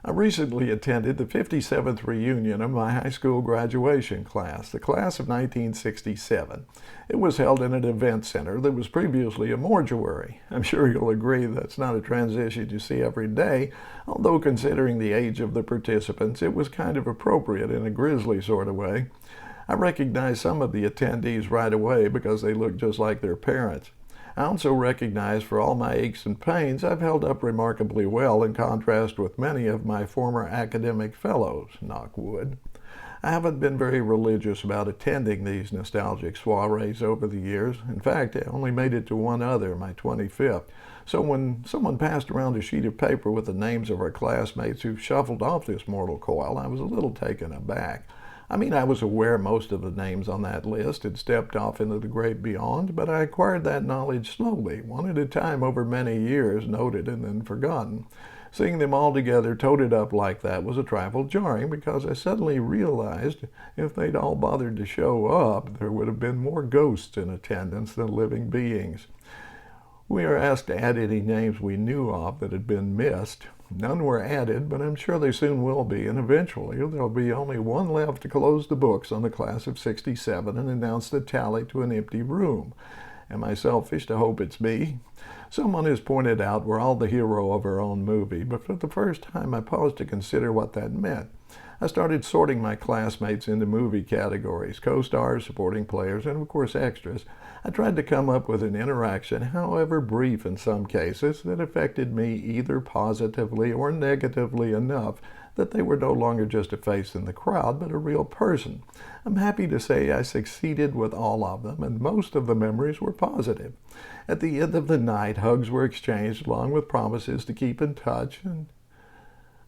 I recently attended the 57th reunion of my high school graduation class, the class of 1967. It was held in an event center that was previously a mortuary. I'm sure you'll agree that's not a transition you see every day, although considering the age of the participants, it was kind of appropriate in a grisly sort of way. I recognized some of the attendees right away because they looked just like their parents. I also recognize for all my aches and pains, I've held up remarkably well in contrast with many of my former academic fellows, knock wood. I haven't been very religious about attending these nostalgic soirees over the years. In fact, I only made it to one other, my 25th. So when someone passed around a sheet of paper with the names of our classmates who shuffled off this mortal coil, I was a little taken aback. I was aware most of the names on that list had stepped off into the great beyond, but I acquired that knowledge slowly, one at a time over many years, noted and then forgotten. Seeing them all together toted up like that was a trifle jarring because I suddenly realized if they'd all bothered to show up, there would have been more ghosts in attendance than living beings. We are asked to add any names we knew of that had been missed. None were added, but I'm sure they soon will be, and eventually there'll be only one left to close the books on the class of 67 and announce the tally to an empty room. Am I selfish to hope it's me? Someone has pointed out we're all the hero of our own movie, but for the first time I paused to consider what that meant. I started sorting my classmates into movie categories, co-stars, supporting players, and of course extras. I tried to come up with an interaction, however brief in some cases, that affected me either positively or negatively enough that they were no longer just a face in the crowd, but a real person. I'm happy to say I succeeded with all of them, and most of the memories were positive. At the end of the night, hugs were exchanged along with promises to keep in touch, and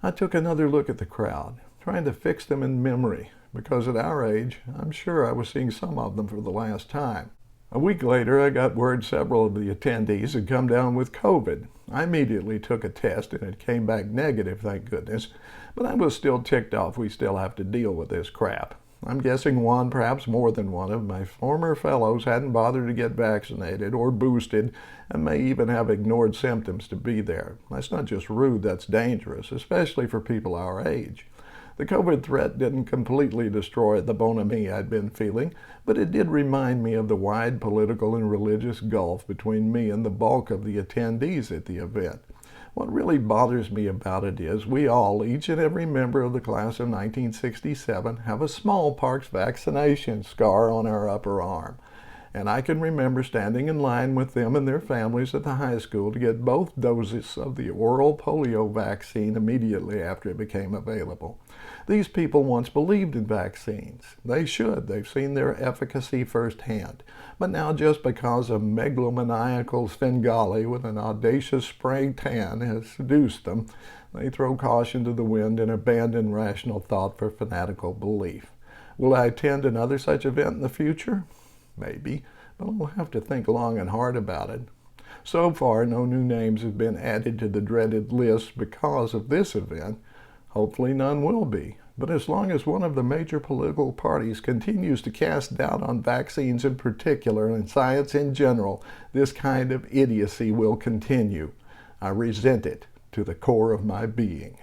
I took another look at the crowd, trying to fix them in memory, because at our age, I'm sure I was seeing some of them for the last time. A week later, I got word several of the attendees had come down with COVID. I immediately took a test and it came back negative, thank goodness, but I was still ticked off we still have to deal with this crap. I'm guessing one, perhaps more than one, of my former fellows hadn't bothered to get vaccinated or boosted and may even have ignored symptoms to be there. That's not just rude, that's dangerous, especially for people our age. The COVID threat didn't completely destroy the bonhomie I'd been feeling, but it did remind me of the wide political and religious gulf between me and the bulk of the attendees at the event. What really bothers me about it is we all, each and every member of the class of 1967, have a smallpox vaccination scar on our upper arm. And I can remember standing in line with them and their families at the high school to get both doses of the oral polio vaccine immediately after it became available. These people once believed in vaccines. They should. They've seen their efficacy firsthand. But now just because a megalomaniacal Svengali with an audacious spray tan has seduced them, they throw caution to the wind and abandon rational thought for fanatical belief. Will I attend another such event in the future? Maybe, but I'll have to think long and hard about it. So far, no new names have been added to the dreaded list because of this event. Hopefully none will be. But as long as one of the major political parties continues to cast doubt on vaccines in particular and science in general, this kind of idiocy will continue. I resent it to the core of my being.